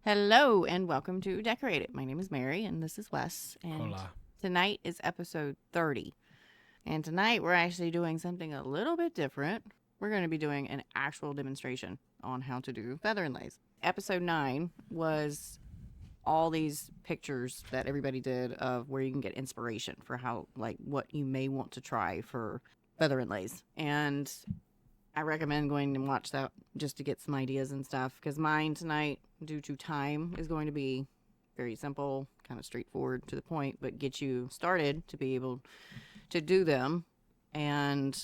Hello and welcome to Decorate It. My name is Mary and this is Wes. And Hola. tonight is episode 30. And tonight we're actually doing something a little bit different. We're going to be doing an actual demonstration on how to do feather inlays. Episode 9 was all these pictures that everybody did of where you can get inspiration for how, like, what you may want to try for feather inlays. And I recommend going and watch that just to get some ideas and stuff, because mine tonight, due to time, is going to be very simple, kind of straightforward to the point, but get you started to be able to do them. And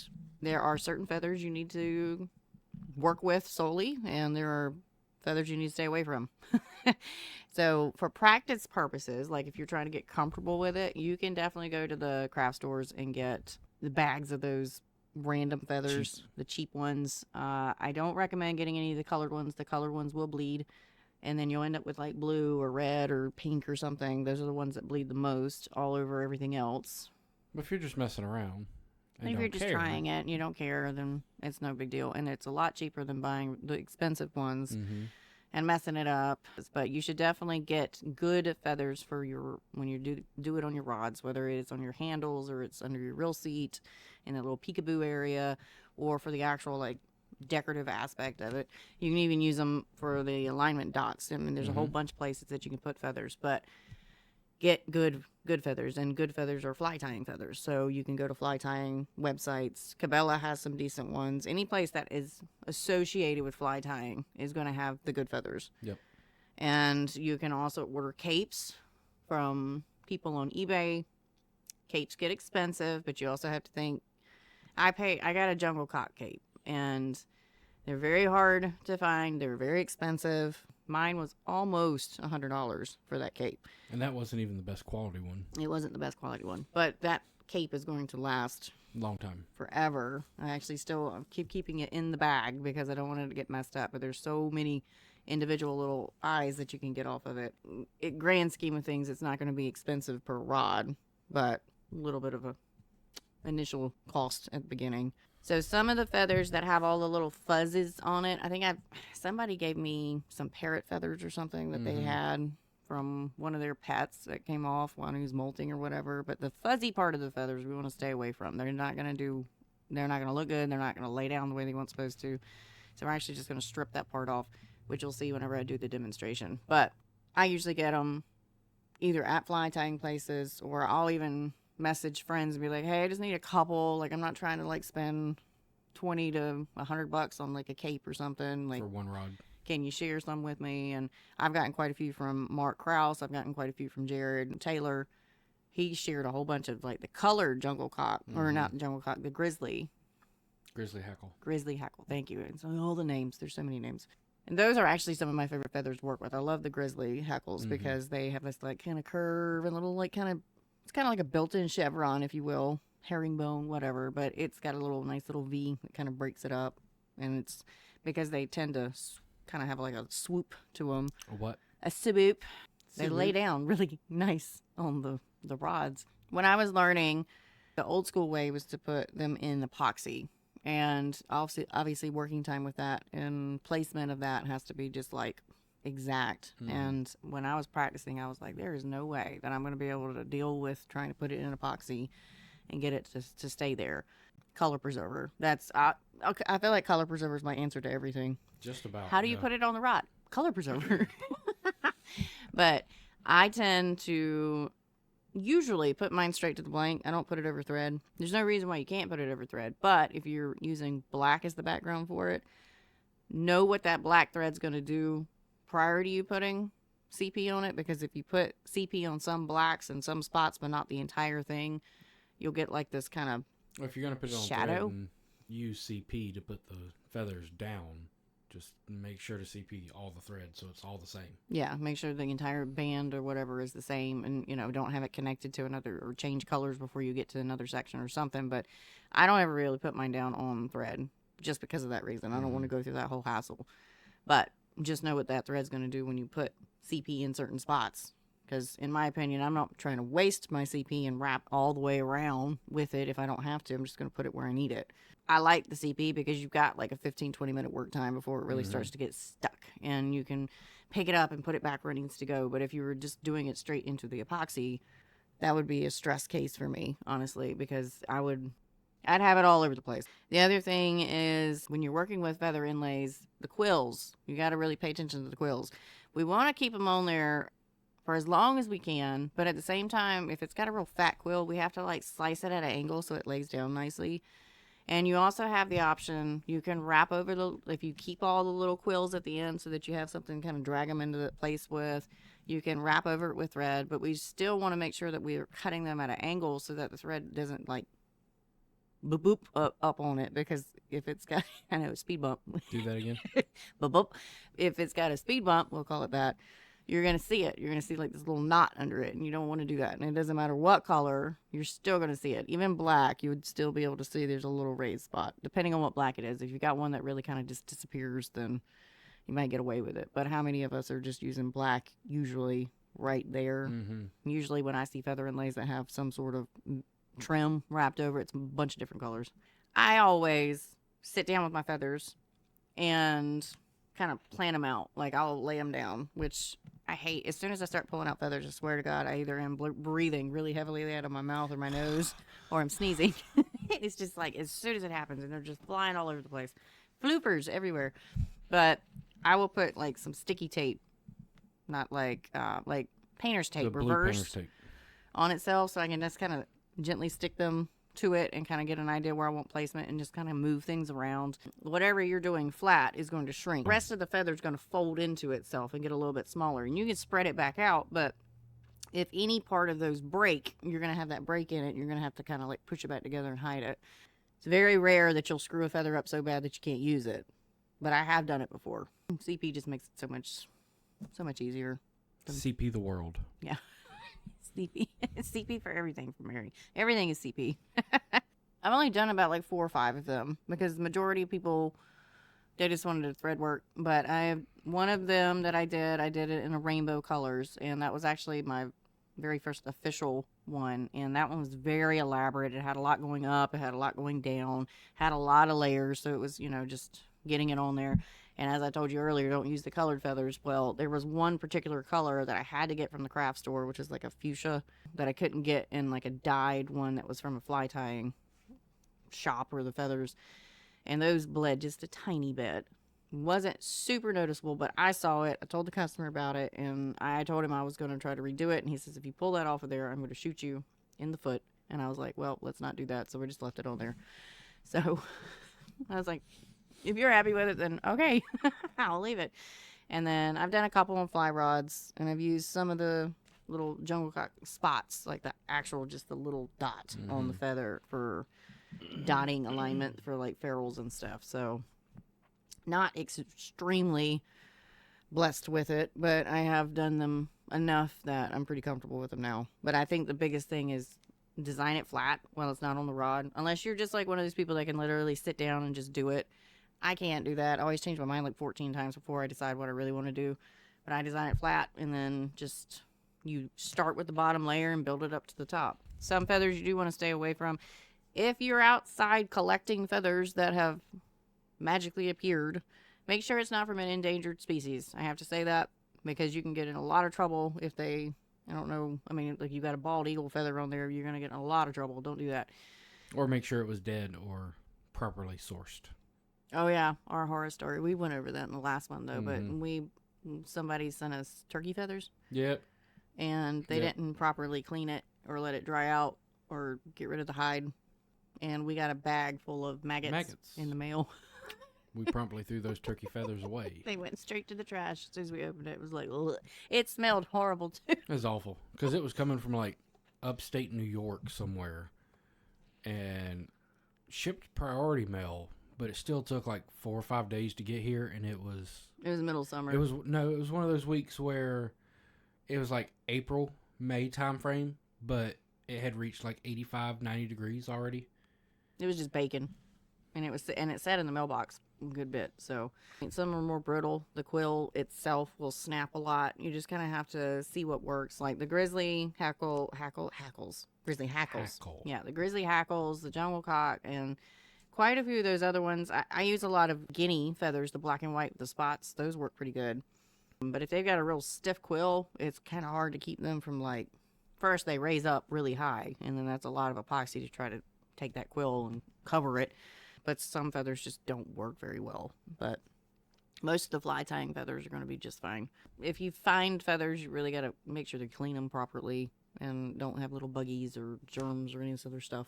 there are certain feathers you need to work with solely, and there are feathers you need to stay away from. So for practice purposes, like if you're trying to get comfortable with it, you can definitely go to the craft stores and get the bags of those random feathers, the cheap ones. I don't recommend getting any of the colored ones. The colored ones will bleed, and then you'll end up with like blue or red or pink or something. Those are the ones that bleed the most all over everything else. But if you're just messing around and If don't you're just care, trying it and you don't care, then it's no big deal, and it's a lot cheaper than buying the expensive ones and messing it up. But you should definitely get good feathers for your when you do it on your rods, whether it's on your handles or it's under your reel seat in the little peekaboo area, or for the actual like decorative aspect of it. You can even use them for the alignment dots. I mean, there's a whole bunch of places that you can put feathers, but get good feathers, and good feathers are fly tying feathers. So you can go to fly tying websites. Cabela has some decent ones. Any place that is associated with fly tying is going to have the good feathers. Yep. And you can also order capes from people on eBay. Capes get expensive, but you also have to think. I got a jungle cock cape, and they're very hard to find. They're very expensive. Mine was almost $100 for that cape. And that wasn't even the best quality one. It wasn't the best quality one, but that cape is going to last Long time. forever. I actually still keep keeping it in the bag because I don't want it to get messed up, but there's so many individual little eyes that you can get off of it. Grand scheme of things, it's not going to be expensive per rod, but a little bit of a initial cost at the beginning. So some of the feathers that have all the little fuzzes on it, I think somebody gave me some parrot feathers or something that they had from one of their pets that came off while he was molting or whatever. But the fuzzy part of the feathers we want to stay away from. They're not going to look good. They're not going to lay down the way they want supposed to. So we're actually just going to strip that part off, which you'll see whenever I do the demonstration. But I usually get them either at fly tying places, or I'll even message friends and be like, hey, I just need a couple. Like, I'm not trying to like spend $20 to $100 on like a cape or something. Like, for one rod. Can you share some with me? And I've gotten quite a few from Mark Krause. I've gotten quite a few from Jared Taylor. He shared a whole bunch of like the colored jungle cock, or not jungle cock, the grizzly Grizzly hackle. Thank you. And so all the names, there's so many names. And those are actually some of my favorite feathers to work with. I love the grizzly hackles because they have this like kind of curve and little like it's kind of like a built-in chevron, if you will, herringbone, whatever. But it's got a little nice little V that kind of breaks it up, and it's because they tend to kind of have like a swoop to them. A what? A swoop. They Swoop. lay down really nice on the rods. When I was learning, the old school way was to put them in epoxy. And obviously working time with that and placement of that has to be just like exact. And when I was practicing, I was like, there is no way that I'm going to be able to deal with trying to put it in epoxy and get it to stay there. Color preserver. I feel like color preserver is my answer to everything. Just about. How do you put it on the rod? Color preserver. But I tend to usually put mine straight to the blank. I don't put it over thread. There's no reason why you can't put it over thread. But if you're using black as the background for it, know what that black thread's going to do prior to you putting CP on it. Because if you put CP on some blacks and some spots but not the entire thing, you'll get like this kind of Well, if you're going to put it on shadow. thread and use CP to put the feathers down, just make sure to CP all the threads so it's all the same. Yeah, make sure the entire band or whatever is the same, and don't have it connected to another, or change colors before you get to another section or something. But I don't ever really put mine down on thread just because of that reason. I don't want to go through that whole hassle. But just know what that thread's going to do when you put CP in certain spots, because in my opinion, I'm not trying to waste my CP and wrap all the way around with it if I don't have to. I'm just going to put it where I need it. I like the CP because you've got like a 15-20 minute work time before it really starts to get stuck, and you can pick it up and put it back where it needs to go. But if you were just doing it straight into the epoxy, that would be a stress case for me, honestly, because I'd have it all over the place. The other thing is when you're working with feather inlays, the quills, you got to really pay attention to the quills. We want to keep them on there for as long as we can, but at the same time, if it's got a real fat quill, we have to like slice it at an angle so it lays down nicely. And you also have the option, you can wrap over if you keep all the little quills at the end so that you have something to kind of drag them into the place with, you can wrap over it with thread, but we still want to make sure that we're cutting them at an angle so that the thread doesn't like boop boop up on it, because if it's got, I know, speed bump. Do that again. Boop boop. If it's got a speed bump, we'll call it that, you're going to see it. You're going to see like this little knot under it, and you don't want to do that. And it doesn't matter what color, you're still going to see it. Even black, you would still be able to see there's a little raised spot, depending on what black it is. If you got one that really kind of just disappears, then you might get away with it. But how many of us are just using black usually right there? Usually when I see feather inlays that have some sort of trim wrapped over, it's a bunch of different colors. I always sit down with my feathers and kind of plan them out. Like I'll lay them down, which I hate. As soon as I start pulling out feathers, I swear to God, I either am breathing really heavily out of my mouth or my nose, or I'm sneezing. It's just like as soon as it happens, and they're just flying all over the place, floopers everywhere. But I will put like some sticky tape, not like painter's tape, reversed on itself, so I can just kind of gently stick them to it and kind of get an idea where I want placement and just kind of move things around. Whatever you're doing flat is going to shrink. The rest of the feather is going to fold into itself and get a little bit smaller, and you can spread it back out, but if any part of those break, you're going to have that break in it. You're going to have to kind of like push it back together and hide it. It's very rare that you'll screw a feather up so bad that you can't use it, but I have done it before. CP just makes it so much easier. CP the world. Yeah. CP. CP for everything for Mary. Everything is CP. I've only done about like 4 or 5 of them because the majority of people, they just wanted to thread work. But I have one of them that I did it in a rainbow colors, and that was actually my very first official one. And that one was very elaborate. It had a lot going up, it had a lot going down, had a lot of layers, so it was, just getting it on there. And as I told you earlier, don't use the colored feathers. Well, there was one particular color that I had to get from the craft store, which is like a fuchsia, that I couldn't get in like a dyed one that was from a fly tying shop or the feathers. And those bled just a tiny bit. Wasn't super noticeable, but I saw it. I told the customer about it, and I told him I was going to try to redo it. And he says, if you pull that off of there, I'm going to shoot you in the foot. And I was like, well, let's not do that. So we just left it on there. So I was like, if you're happy with it, then okay, I'll leave it. And then I've done a couple on fly rods, and I've used some of the little jungle cock spots, like the actual, just the little dot on the feather for dotting alignment for like ferrules and stuff. So not extremely blessed with it, but I have done them enough that I'm pretty comfortable with them now. But I think the biggest thing is design it flat while it's not on the rod. Unless you're just like one of those people that can literally sit down and just do it. I can't do that. I always change my mind like 14 times before I decide what I really want to do. But I design it flat, and then just you start with the bottom layer and build it up to the top. Some feathers you do want to stay away from. If you're outside collecting feathers that have magically appeared, make sure it's not from an endangered species. I have to say that because you can get in a lot of trouble if they, I don't know, I mean, like you got a bald eagle feather on there, you're going to get in a lot of trouble. Don't do that. Or make sure it was dead or properly sourced. Oh yeah, our horror story. We went over that in the last one though, but somebody sent us turkey feathers. Yep. And they didn't properly clean it or let it dry out or get rid of the hide. And we got a bag full of maggots. In the mail. We promptly threw those turkey feathers away. They went straight to the trash as soon as we opened it. It was like, ugh. It smelled horrible too. It was awful because it was coming from like upstate New York somewhere and shipped priority mail. But it still took like 4 or 5 days to get here, and it was middle of summer. It was one of those weeks where it was like April, May time frame, but it had reached like 85, 90 degrees already. It was just bacon, and it sat in the mailbox. a good bit. So some are more brittle. The quill itself will snap a lot. You just kind of have to see what works. Like the grizzly grizzly hackles. Hackle. Yeah, the grizzly hackles, the jungle cock, and quite a few of those other ones. I use a lot of guinea feathers, the black and white with the spots. Those work pretty good. But if they've got a real stiff quill, it's kind of hard to keep them from like, first they raise up really high, and then that's a lot of epoxy to try to take that quill and cover it. But some feathers just don't work very well. But most of the fly tying feathers are going to be just fine. If you find feathers, you really got to make sure to clean them properly and don't have little buggies or germs or any of this other stuff.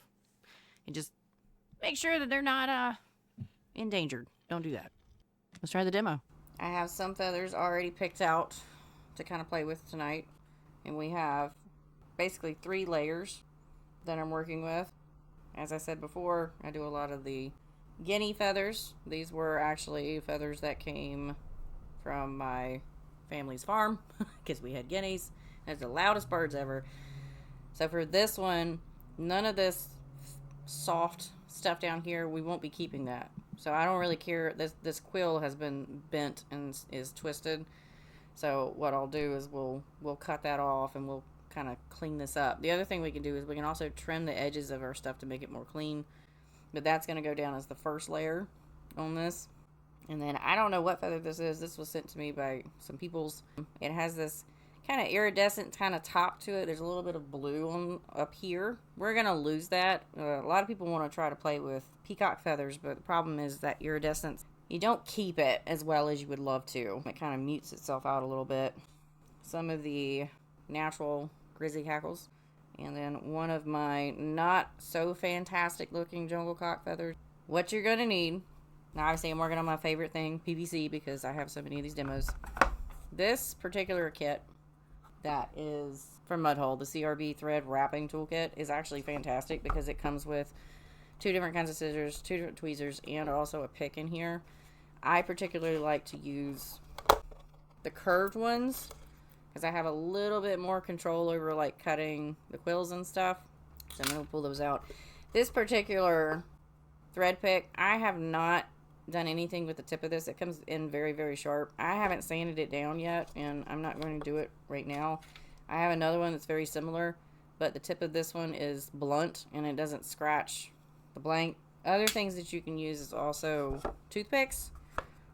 And just make sure that they're not endangered. Don't do that. Let's try the demo. I have some feathers already picked out to kind of play with tonight. And we have basically 3 layers that I'm working with. As I said before, I do a lot of the guinea feathers. These were actually feathers that came from my family's farm because we had guineas. They're the loudest birds ever. So for this one, none of this soft stuff down here, we won't be keeping that. So I don't really care. This quill has been bent and is twisted. So what I'll do is we'll cut that off and we'll kind of clean this up. The other thing we can do is we can also trim the edges of our stuff to make it more clean. But that's going to go down as the first layer on this. And then I don't know what feather this is. This was sent to me by some people's. It has this kind of iridescent kind of top to it. There's a little bit of blue on up here. We're going to lose that. A lot of people want to try to play with peacock feathers, but the problem is that iridescence, you don't keep it as well as you would love to. It kind of mutes itself out a little bit. Some of the natural grizzly hackles. And then one of my not so fantastic looking jungle cock feathers. What you're going to need, now obviously I'm working on my favorite thing, PVC, because I have so many of these demos. This particular kit that is from Mudhole, the CRB thread wrapping toolkit, is actually fantastic because it comes with 2 different kinds of scissors, 2 different tweezers, and also a pick in here. I particularly like to use the curved ones because I have a little bit more control over like cutting the quills and stuff. So I'm going to pull those out. This particular thread pick, I have not done anything with the tip of this. It comes in very, very sharp. I haven't sanded it down yet, and I'm not going to do it right now. I have another one that's very similar, but the tip of this one is blunt, and it doesn't scratch the blank. Other things that you can use is also toothpicks,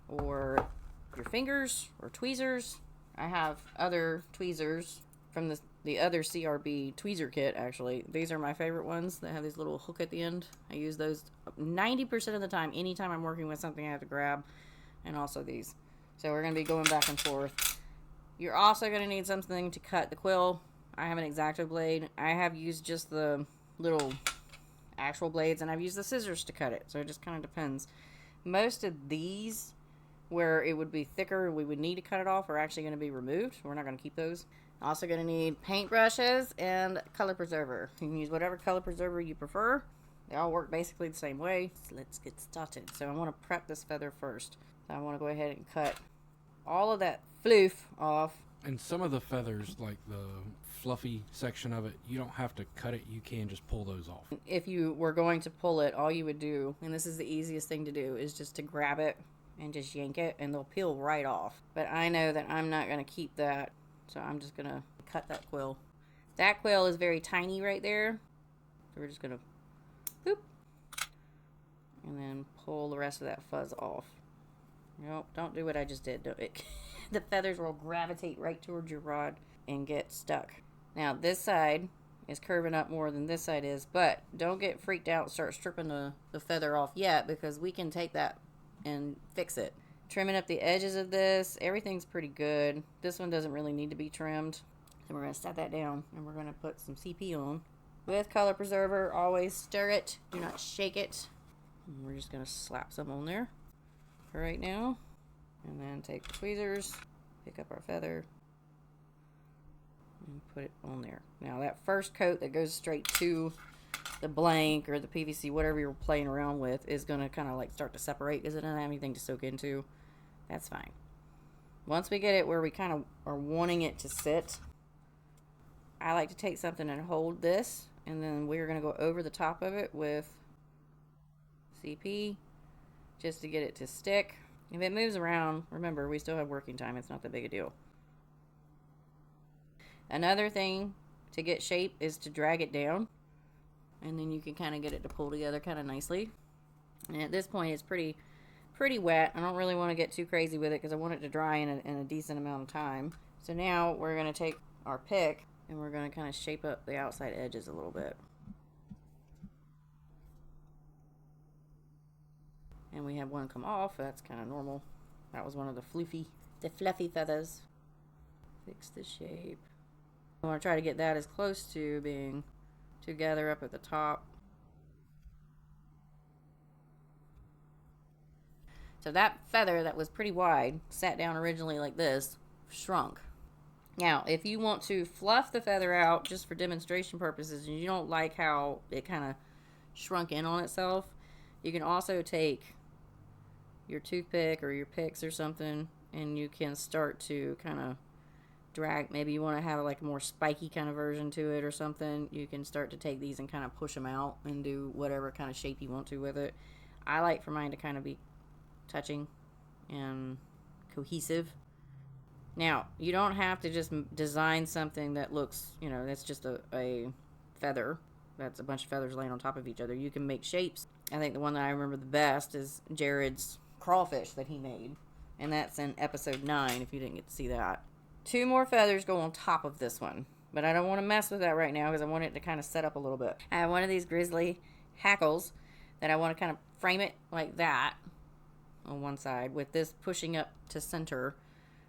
or your fingers, or tweezers. I have other tweezers from the other CRB tweezer kit, actually. These are my favorite ones that have this little hook at the end. I use those 90% of the time. Anytime I'm working with something I have to grab. And also these. So we're going to be going back and forth. You're also going to need something to cut the quill. I have an X-Acto blade. I have used just the little actual blades, and I've used the scissors to cut it. So it just kind of depends. Most of these, where it would be thicker, we would need to cut it off, are actually going to be removed. We're not going to keep those. Also going to need paintbrushes and color preserver. You can use whatever color preserver you prefer. They all work basically the same way. So let's get started. So I want to prep this feather first. So I want to go ahead and cut all of that floof off. And some of the feathers, like the fluffy section of it, you don't have to cut it. You can just pull those off. If you were going to pull it, all you would do, and this is the easiest thing to do, is just to grab it and just yank it, and they'll peel right off. But I know that I'm not going to keep that. So I'm just going to cut that quill. That quill is very tiny right there. So we're just going to boop. And then pull the rest of that fuzz off. Nope, don't do what I just did. The feathers will gravitate right towards your rod and get stuck. Now this side is curving up more than this side is. But don't get freaked out and start stripping the feather off yet, because we can take that and fix it. Trimming up the edges of this, everything's pretty good. This one doesn't really need to be trimmed. So we're going to set that down, and we're going to put some CP on. With color preserver, always stir it. Do not shake it. And we're just going to slap some on there for right now. And then take the tweezers, pick up our feather, and put it on there. Now that first coat that goes straight to the blank or the PVC, whatever you're playing around with, is going to kind of like start to separate because it doesn't have anything to soak into. That's fine. Once we get it where we kind of are wanting it to sit, I like to take something and hold this, and then we're going to go over the top of it with CP, just to get it to stick. If it moves around, remember, we still have working time. It's not that big a deal. Another thing to get shape is to drag it down. And then you can kind of get it to pull together kind of nicely. And at this point, it's pretty wet. I don't really want to get too crazy with it because I want it to dry in a decent amount of time. So now we're going to take our pick and we're going to kind of shape up the outside edges a little bit. And we have one come off. That's kind of normal. That was one of the fluffy feathers. Fix the shape. I want to try to get that as close to being together up at the top. So that feather that was pretty wide, sat down originally like this, shrunk. Now, if you want to fluff the feather out just for demonstration purposes and you don't like how it kind of shrunk in on itself, you can also take your toothpick or your picks or something and you can start to kind of drag. Maybe you want to have like a more spiky kind of version to it or something. You can start to take these and kind of push them out and do whatever kind of shape you want to with it. I like for mine to kind of be touching and cohesive. Now, you don't have to just design something that looks, that's just a feather. That's a bunch of feathers laying on top of each other. You can make shapes. I think the one that I remember the best is Jared's crawfish that he made. And that's in episode 9, if you didn't get to see that. 2 more feathers go on top of this one. But I don't want to mess with that right now because I want it to kind of set up a little bit. I have one of these grizzly hackles that I want to kind of frame it like that on one side with this pushing up to center.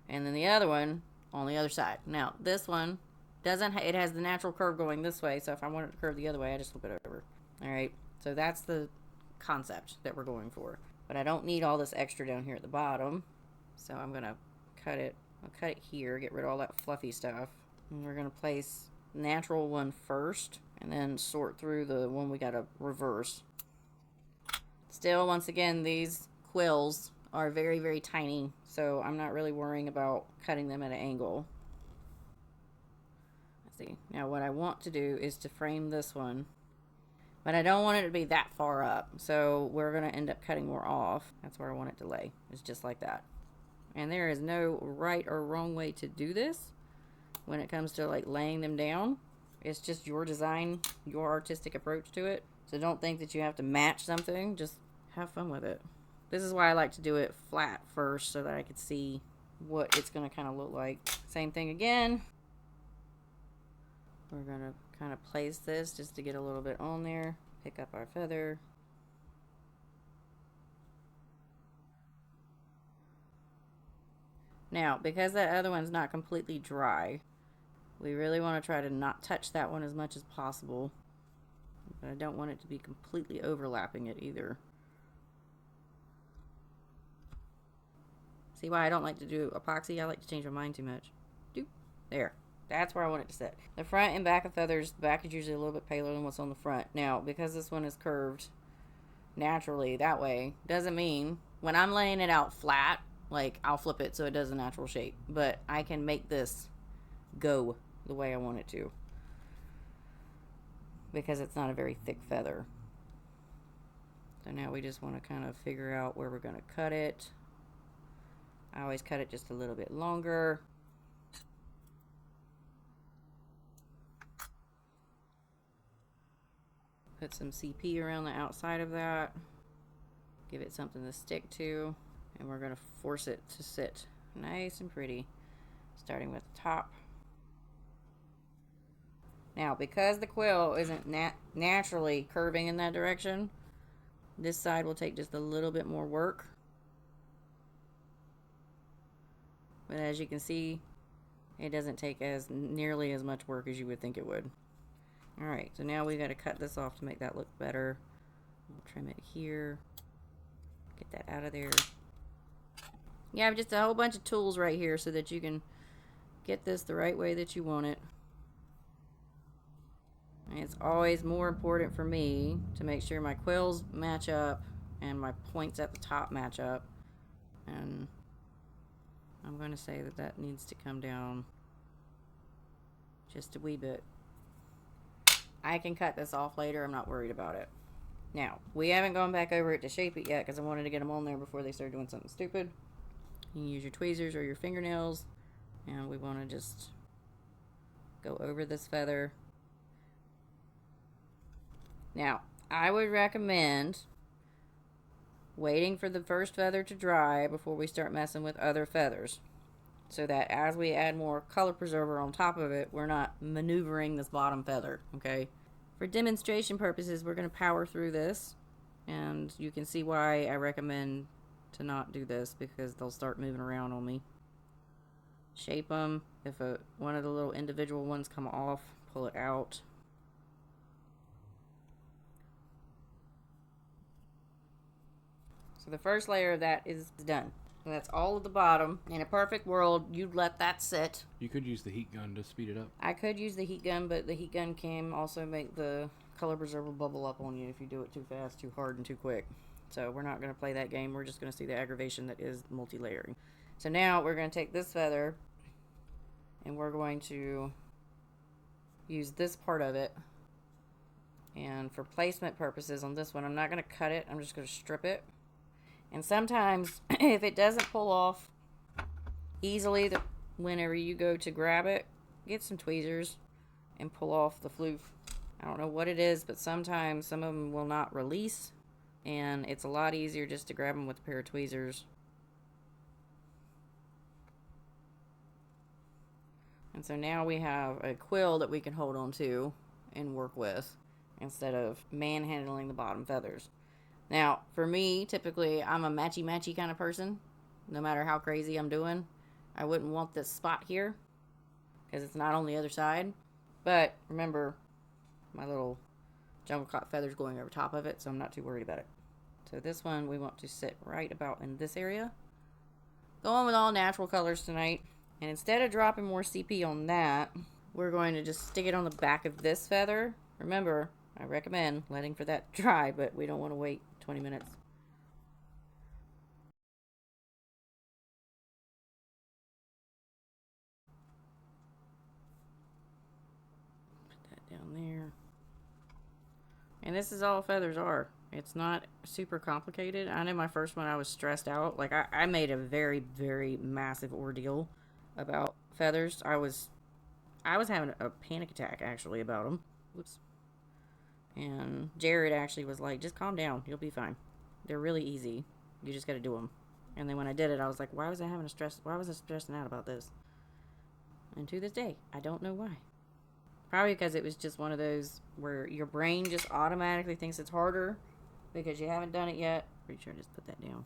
And then the other one on the other side. Now, this one it has the natural curve going this way. So if I want it to curve the other way, I just flip it over. All right. So that's the concept that we're going for. But I don't need all this extra down here at the bottom. So I'm going to cut it. I'll cut it here, get rid of all that fluffy stuff. And we're going to place the natural one first and then sort through the one we got to reverse. Still, once again, these quills are very, very tiny, so I'm not really worrying about cutting them at an angle. Let's see. Now what I want to do is to frame this one, but I don't want it to be that far up, so we're going to end up cutting more off. That's where I want it to lay. It's just like that. And there is no right or wrong way to do this when it comes to like laying them down. It's just your design, your artistic approach to it. So don't think that you have to match something. Just have fun with it. This is why I like to do it flat first so that I could see what it's going to kind of look like. Same thing again. We're going to kind of place this just to get a little bit on there. Pick up our feather. Now, because that other one's not completely dry, we really want to try to not touch that one as much as possible. But I don't want it to be completely overlapping it either. See why I don't like to do epoxy? I like to change my mind too much. There. That's where I want it to sit. The front and back of feathers, the back is usually a little bit paler than what's on the front. Now, because this one is curved naturally that way, doesn't mean when I'm laying it out flat, like I'll flip it so it does a natural shape. But I can make this go the way I want it to, because it's not a very thick feather. So now we just want to kind of figure out where we're going to cut it. I always cut it just a little bit longer. Put some CP around the outside of that. Give it something to stick to. And we're going to force it to sit nice and pretty, starting with the top. Now, because the quill isn't naturally curving in that direction, this side will take just a little bit more work. But as you can see, it doesn't take nearly as much work as you would think it would. Alright, so now we got to cut this off to make that look better. We'll trim it here. Get that out of there. You have just a whole bunch of tools right here so that you can get this the right way that you want it. And it's always more important for me to make sure my quills match up and my points at the top match up. And I'm going to say that that needs to come down just a wee bit. I can cut this off later. I'm not worried about it. Now, we haven't gone back over it to shape it yet because I wanted to get them on there before they start doing something stupid. You can use your tweezers or your fingernails, and we want to just go over this feather. Now, I would recommend waiting for the first feather to dry before we start messing with other feathers, so that as we add more color preserver on top of it, we're not maneuvering this bottom feather, okay? For demonstration purposes, we're going to power through this, and you can see why I recommend to not do this, because they'll start moving around on me. Shape them. If one of the little individual ones come off, pull it out. So the first layer of that is done. And that's all of the bottom. In a perfect world, you'd let that sit. You could use the heat gun to speed it up. I could use the heat gun, but the heat gun can also make the color preserver bubble up on you if you do it too fast, too hard, and too quick. So we're not going to play that game. We're just going to see the aggravation that is multi-layering. So now we're going to take this feather and we're going to use this part of it. And for placement purposes on this one, I'm not going to cut it. I'm just going to strip it. And sometimes, if it doesn't pull off easily, whenever you go to grab it, get some tweezers and pull off the floof. I don't know what it is, but sometimes some of them will not release, and it's a lot easier just to grab them with a pair of tweezers. And so now we have a quill that we can hold on to and work with, instead of manhandling the bottom feathers. Now, for me, typically, I'm a matchy-matchy kind of person. No matter how crazy I'm doing, I wouldn't want this spot here, because it's not on the other side. But remember, my little jungle caught feathers going over top of it, so I'm not too worried about it. So this one, we want to sit right about in this area. Going with all natural colors tonight. And instead of dropping more CP on that, we're going to just stick it on the back of this feather. Remember, I recommend letting for that dry, but we don't want to wait 20 minutes. Put that down there. And this is all feathers are. It's not super complicated. I know my first one I was stressed out. Like I made a very, very massive ordeal about feathers. I was having a panic attack actually about them. Whoops. And Jared actually was like, just calm down. You'll be fine. They're really easy. You just got to do them. And then when I did it, I was like, why was I stressing out about this? And to this day, I don't know why. Probably because it was just one of those where your brain just automatically thinks it's harder because you haven't done it yet. Pretty sure I just put that down.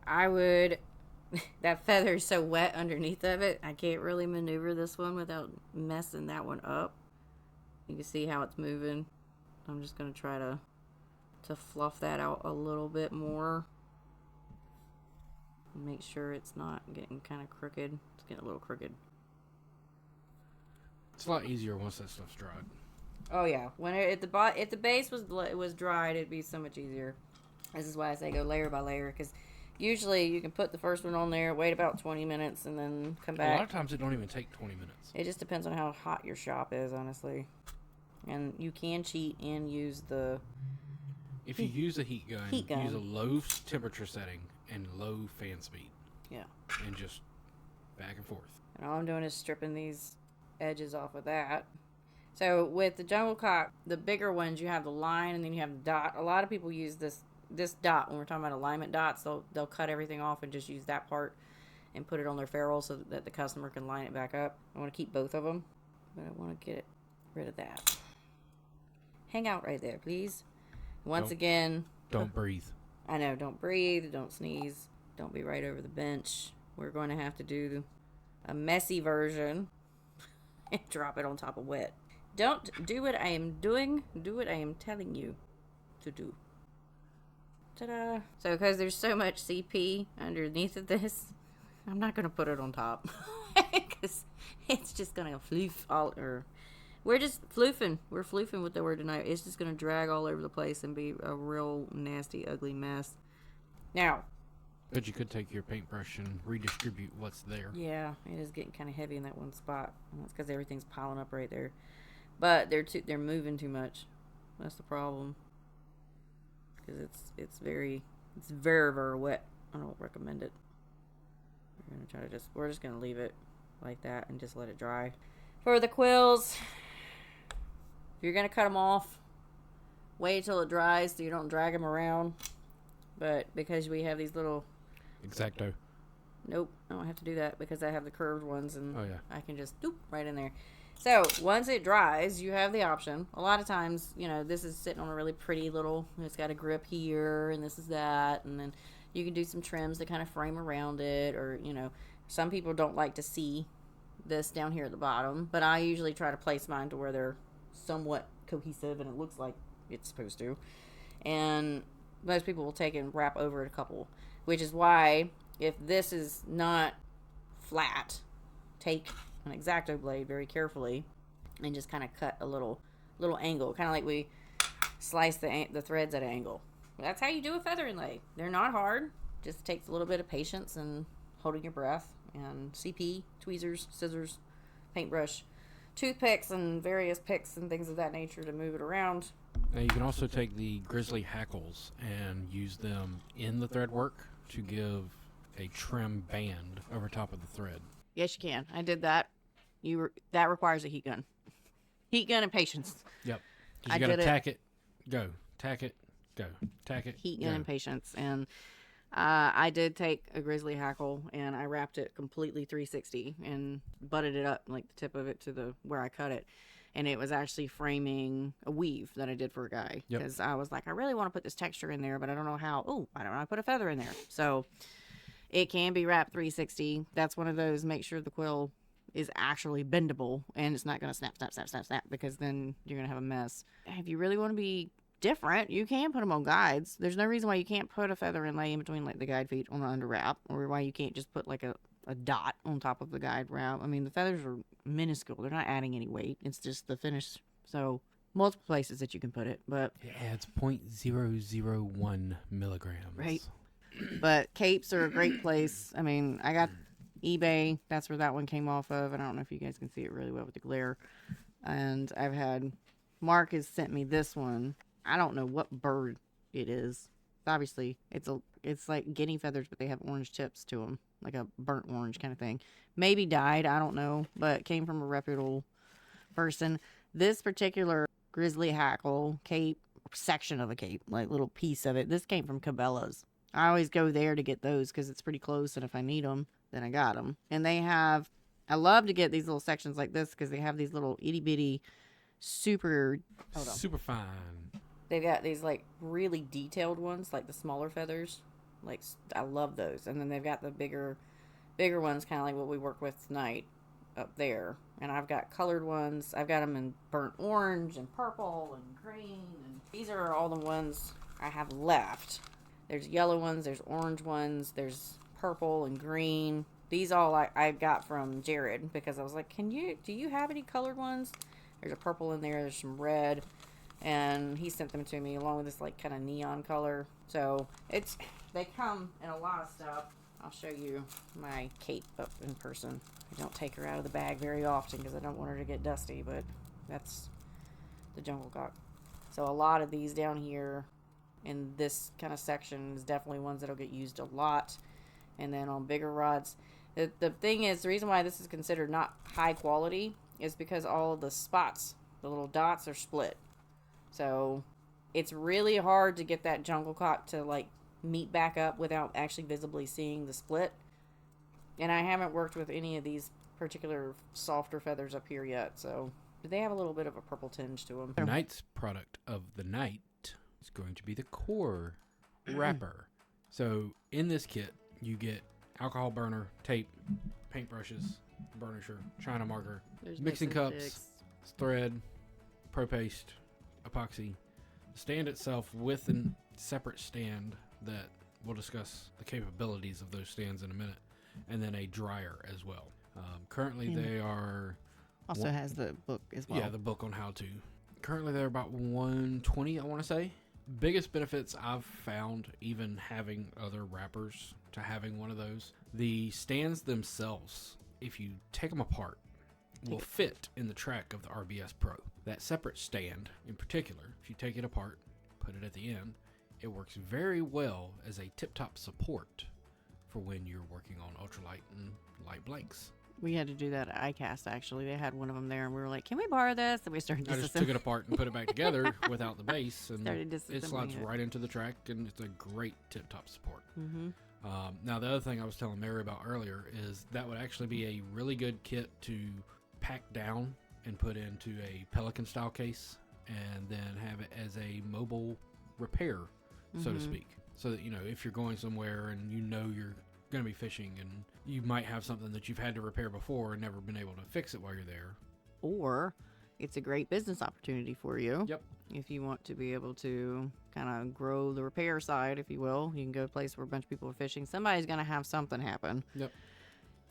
I would... that feather is so wet underneath of it, I can't really maneuver this one without messing that one up. You can see how it's moving. I'm just going to try to fluff that out a little bit more. Make sure it's not getting kind of crooked. It's getting a little crooked. It's a lot easier once that stuff's dried. Oh yeah, when if the base was dried, it'd be so much easier. This is why I say go layer by layer, because usually you can put the first one on there, wait about 20 minutes, and then come back. A lot of times it don't even take 20 minutes. It just depends on how hot your shop is, honestly. And you can cheat and use the... If you use a heat gun, use a low temperature setting and low fan speed. Yeah. And just back and forth. And all I'm doing is stripping these edges off of that. So with the jungle cock, the bigger ones, you have the line and then you have the dot. A lot of people use this dot when we're talking about alignment dots. They'll cut everything off and just use that part and put it on their ferrule so that the customer can line it back up. I want to keep both of them, but I want to get rid of that. Hang out right there, please. Once again... Don't breathe. I know, don't breathe, don't sneeze, don't be right over the bench. We're going to have to do a messy version and drop it on top of wet. Don't do what I am doing, do what I am telling you to do. Ta-da! So because there's so much CP underneath of this, I'm not going to put it on top. Because it's just going to floof all... We're just floofing. We're floofing with the word tonight. It's just going to drag all over the place and be a real nasty, ugly mess. Now. But you could take your paintbrush and redistribute what's there. Yeah, it is getting kind of heavy in that one spot. And that's because everything's piling up right there. but they're moving too much. That's the problem. Because it's very very wet. I don't recommend it. We're just gonna leave it like that and just let it dry. For the quills, if you're gonna cut them off, wait till it dries so you don't drag them around. But because we have these little Exacto. Nope, I don't have to do that because I have the curved ones and Oh, yeah. I can just doop right in there. So once it dries, you have the option. A lot of times, this is sitting on a really pretty little, it's got a grip here and this is that. And then you can do some trims to kind of frame around it. Or, some people don't like to see this down here at the bottom. But I usually try to place mine to where they're somewhat cohesive and it looks like it's supposed to. And most people will take it and wrap over it a couple. Which is why, if this is not flat, take an X-Acto blade very carefully and just kind of cut a little angle, kind of like we slice the threads at an angle. That's how you do a feather inlay. They're not hard. Just takes a little bit of patience and holding your breath and CP, tweezers, scissors, paintbrush, toothpicks, and various picks and things of that nature to move it around. Now you can also take the grizzly hackles and use them in the thread work to give a trim band over top of the thread. Yes, you can. I did that. That requires a heat gun. Heat gun and patience. Yep. You got to tack it, go. Tack it, go. Tack it, heat gun and patience. And I did take a grizzly hackle and I wrapped it completely 360 and butted it up, like the tip of it to where I cut it. And it was actually framing a weave that I did for a guy. Because I was like, I really want to put this texture in there, but I don't know how. Oh, why don't I put a feather in there? So it can be wrapped 360. That's one of those, make sure the quill is actually bendable and it's not going to snap, because then you're going to have a mess. If you really want to be different, you can put them on guides. There's no reason why you can't put a feather inlay in between like the guide feet on the under wrap, or why you can't just put like a dot on top of the guide wrap. I mean, the feathers are minuscule. They're not adding any weight. It's just the finish. So multiple places that you can put it, but it adds 0.001 milligrams. Right. But capes are a great place. I mean, I got eBay. That's where that one came off of. And I don't know if you guys can see it really well with the glare. And I've had Mark has sent me this one. I don't know what bird it is. Obviously, it's like guinea feathers, but they have orange tips to them, like a burnt orange kind of thing. Maybe dyed, I don't know, but came from a reputable person. This particular grizzly hackle cape, section of a cape, like little piece of it, this came from Cabela's. I always go there to get those because it's pretty close, and if I need them, then I got them. And I love to get these little sections like this because they have these little itty bitty super fine. They've got these like really detailed ones, like the smaller feathers. Like, I love those. And then they've got the bigger ones, kind of like what we work with tonight up there. And I've got colored ones. I've got them in burnt orange and purple and green. And these are all the ones I have left. There's yellow ones, there's orange ones, there's purple and green. These all I got from Jared because I was like, do you have any colored ones? There's a purple in there, there's some red. And he sent them to me along with this like kind of neon color. So they come in a lot of stuff. I'll show you my cape up in person. I don't take her out of the bag very often because I don't want her to get dusty, but that's the jungle cock. So a lot of these down here in this kind of section is definitely ones that'll get used a lot. And then on bigger rods, the thing is, the reason why this is considered not high quality is because all of the spots, the little dots, are split. So it's really hard to get that jungle cock to like meet back up without actually visibly seeing the split. And I haven't worked with any of these particular softer feathers up here yet, so they have a little bit of a purple tinge to them. Tonight's product of the night is going to be the core wrapper. So in this kit, you get alcohol burner, tape, paintbrushes, burnisher, China marker, mixing cups, thread, pro paste, epoxy, the stand itself with a separate stand that we'll discuss the capabilities of those stands in a minute, and then a dryer as well. Currently they are also has the book as well. Yeah, the book on how to. Currently they're about $120, I want to say. Biggest benefits I've found, even having other wrappers, to having one of those, the stands themselves, if you take them apart will fit in the track of the RBS Pro. That separate stand, in particular, if you take it apart, put it at the end, it works very well as a tip-top support for when you're working on ultralight and light blanks. We had to do that at iCast, actually. They had one of them there, and we were like, can we borrow this? And we started I just took it apart and put it back together without the base, and it slides right into the track, and it's a great tip-top support. Mm-hmm. Now, the other thing I was telling Mary about earlier is that would actually be a really good kit to pack down and put into a Pelican-style case, and then have it as a mobile repair, so to speak. So that, if you're going somewhere and you're going to be fishing and you might have something that you've had to repair before and never been able to fix it while you're there. Or it's a great business opportunity for you. Yep. If you want to be able to kind of grow the repair side, if you will, you can go to a place where a bunch of people are fishing. Somebody's going to have something happen. Yep.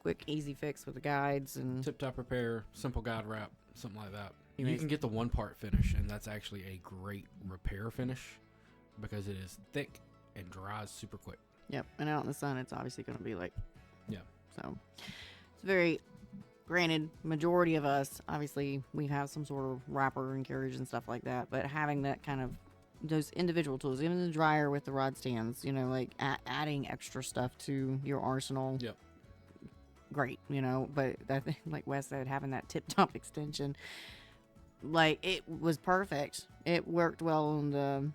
Quick, easy fix with the guides and tip-top repair, simple guide wrap, something like that. You can get the one-part finish, and that's actually a great repair finish because it is thick and dries super quick. Yep. And out in the sun, it's obviously going to be like... Yeah. So it's very... Granted, majority of us, obviously, we have some sort of wrapper and carriage and stuff like that, but having that kind of, those individual tools, even the dryer with the rod stands, like adding extra stuff to your arsenal. Yep. Great, but that, like Wes said, having that tip-top extension, like, it was perfect. It worked well on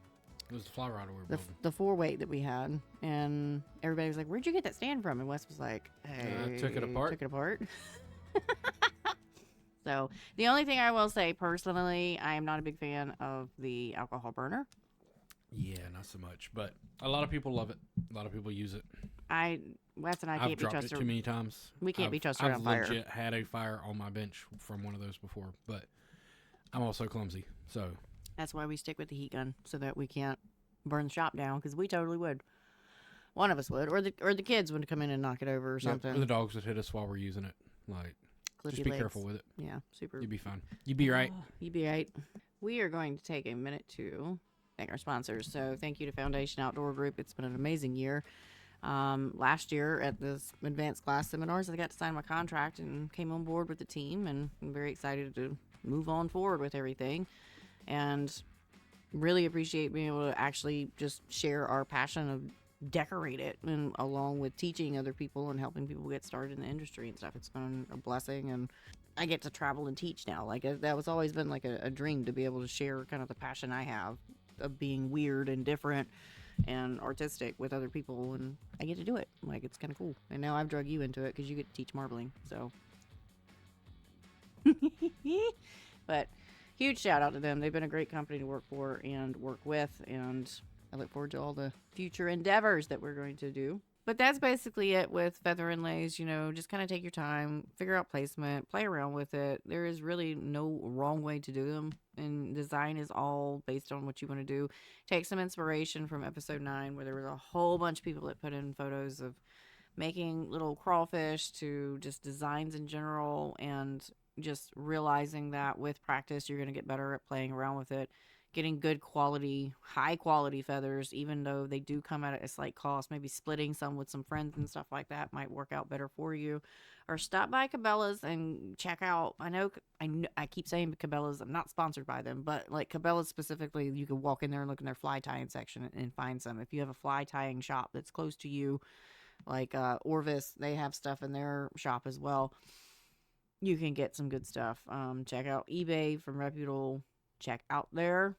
it was the fly rod we were building. The 4-weight that we had, and everybody was like, where'd you get that stand from? And Wes was like, hey, I took it apart. So the only thing I will say personally, I am not a big fan of the alcohol burner. Yeah, not so much, but a lot of people love it. A lot of people use it. Wes and I can't be trusted. I've dropped it too many times. We can't be trusted around fire. I've legit had a fire on my bench from one of those before, but I'm also clumsy, so that's why we stick with the heat gun, so that we can't burn the shop down, because we totally would. One of us would, or the kids would come in and knock it over or something. Or the dogs would hit us while we're using it. Like, Clippy just be legs. careful with it. Yeah, super. You'd be fine. You'd be right. You'd be right. We are going to take a minute to thank our sponsors. So thank you to Foundation Outdoor Group. It's been an amazing year. Last year at this advanced class seminars, I got to sign my contract and came on board with the team, and I'm very excited to move on forward with everything. And really appreciate being able to actually just share our passion of decorate it, and along with teaching other people and helping people get started in the industry and stuff. It's been a blessing, and I get to travel and teach now. Like, that was always been like a dream, to be able to share kind of the passion I have of being weird and different and artistic with other people, and I get to do it. Like, it's kind of cool. And now I've drug you into it because you get to teach marbling. So but huge shout out to them. They've been a great company to work for and work with, and I look forward to all the future endeavors that we're going to do. But that's basically it with feather inlays. Just kind of take your time, figure out placement, play around with it. There is really no wrong way to do them, and design is all based on what you want to do. Take some inspiration from episode 9, where there was a whole bunch of people that put in photos of making little crawfish, to just designs in general, and just realizing that with practice you're going to get better at playing around with it, getting good quality, high quality feathers, even though they do come at a slight cost. Maybe splitting some with some friends and stuff like that might work out better for you. Or stop by Cabela's and check out, I keep saying Cabela's, I'm not sponsored by them, but like Cabela's specifically, you can walk in there and look in their fly tying section and find some. If you have a fly tying shop that's close to you, like Orvis, they have stuff in their shop as well. You can get some good stuff. Check out eBay from reputable. Check out their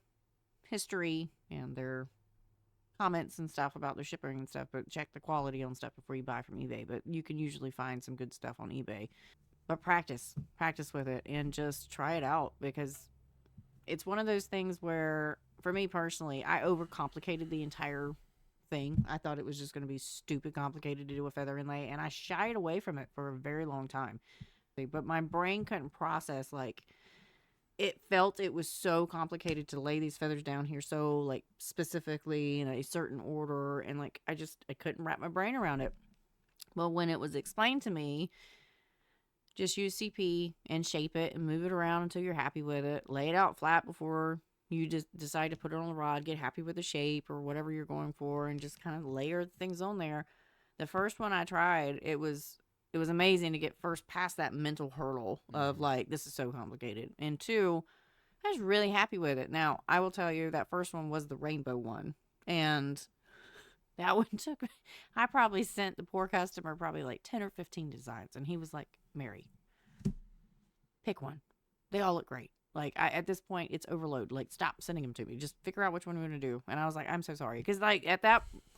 history and their comments and stuff about their shipping and stuff, but check the quality on stuff before you buy from eBay. But you can usually find some good stuff on eBay. But practice with it, and just try it out, because it's one of those things where, for me personally, I overcomplicated the entire thing. I thought it was just going to be stupid complicated to do a feather inlay, and I shied away from it for a very long time. But my brain couldn't process, like, it felt it was so complicated to lay these feathers down here so, like, specifically in a certain order, and like I couldn't wrap my brain around it. Well, when it was explained to me, just use CP and shape it and move it around until you're happy with it. Lay it out flat before you just decide to put it on the rod. Get happy with the shape or whatever you're going for, and just kind of layer things on there. The first one I tried, it was it was amazing to get first past that mental hurdle of like, this is so complicated. And two, I was really happy with it. Now, I will tell you that first one was the rainbow one. And that one took, I probably sent the poor customer probably like 10 or 15 designs. And he was like, Mary, pick one. They all look great. Like, at this point, it's overload. Like, stop sending them to me. Just figure out which one we're going to do. And I was like, I'm so sorry. Because, like,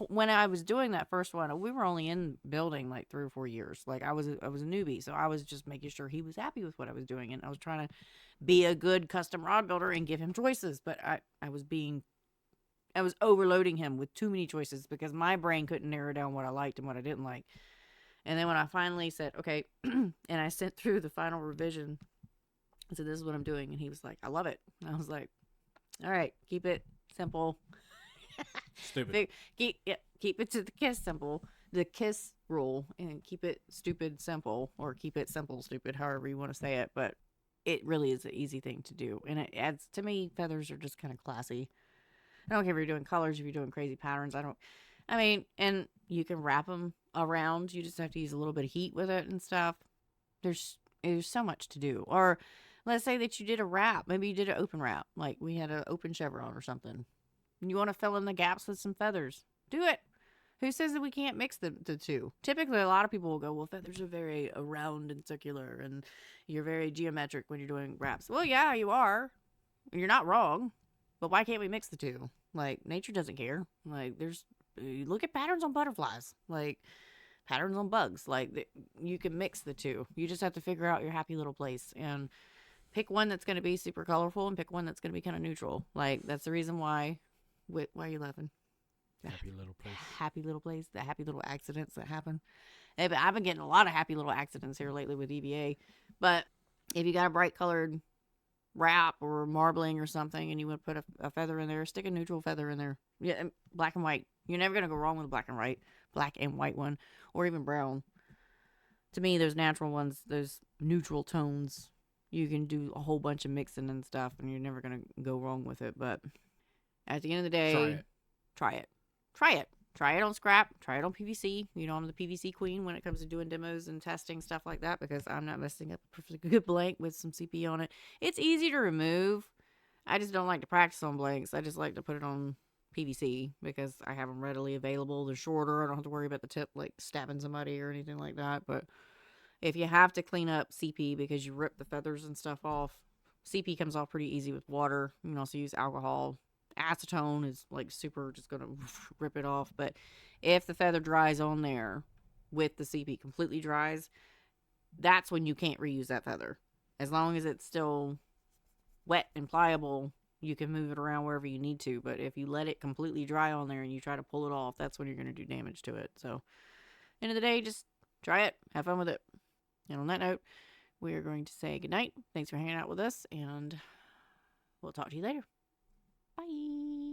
when I was doing that first one, we were only in building like 3 or 4 years. Like, I was a newbie. So I was just making sure he was happy with what I was doing. And I was trying to be a good custom rod builder and give him choices. But I was overloading him with too many choices because my brain couldn't narrow down what I liked and what I didn't like. And then when I finally said, okay, and I sent through the final revision, I said, this is what I'm doing. And he was like, I love it. And I was like, all right, keep it simple. Stupid. Keep it to the KISS simple, the KISS rule, and keep it stupid simple, or keep it simple stupid, however you want to say it. But it really is an easy thing to do. And it adds, to me, feathers are just kind of classy. I don't care if you're doing colors, if you're doing crazy patterns. And you can wrap them around. You just have to use a little bit of heat with it and stuff. There's so much to do. Or let's say that you did a wrap. Maybe you did an open wrap. Like we had an open chevron or something. And you want to fill in the gaps with some feathers. Do it. Who says that we can't mix the two? Typically, a lot of people will go, well, feathers are very round and circular, and you're very geometric when you're doing wraps. Well, yeah, you are. You're not wrong. But why can't we mix the two? Like, nature doesn't care. Like, you look at patterns on butterflies. Like, patterns on bugs. Like, you can mix the two. You just have to figure out your happy little place. And pick one that's going to be super colorful and pick one that's going to be kind of neutral. Like, that's the reason why. Why are you laughing? Happy little place. Happy little place. The happy little accidents that happen. I've been getting a lot of happy little accidents here lately with EVA. But if you got a bright colored wrap or marbling or something and you want to put a feather in there, stick a neutral feather in there. Yeah, black and white. You're never going to go wrong with a black and white one, or even brown. To me, those natural ones, those neutral tones, you can do a whole bunch of mixing and stuff and you're never going to go wrong with it. But at the end of the day, try it. Try it on scrap. Try it on PVC. You know, I'm the PVC queen when it comes to doing demos and testing stuff like that because I'm not messing up a perfectly good blank with some CP on it. It's easy to remove. I just don't like to practice on blanks. I just like to put it on PVC because I have them readily available. They're shorter. I don't have to worry about the tip like stabbing somebody or anything like that. But if you have to clean up CP because you rip the feathers and stuff off, CP comes off pretty easy with water. You can also use alcohol. Acetone is like super just gonna rip it off. But if the feather dries on there with the CP completely dries, that's when you can't reuse that feather. As long as it's still wet and pliable, you can move it around wherever you need to. But if you let it completely dry on there and you try to pull it off, that's when you're going to do damage to it. So end of the day, just try it, have fun with it. And on that note, we are going to say goodnight. Thanks for hanging out with us, and we'll talk to you later. Bye.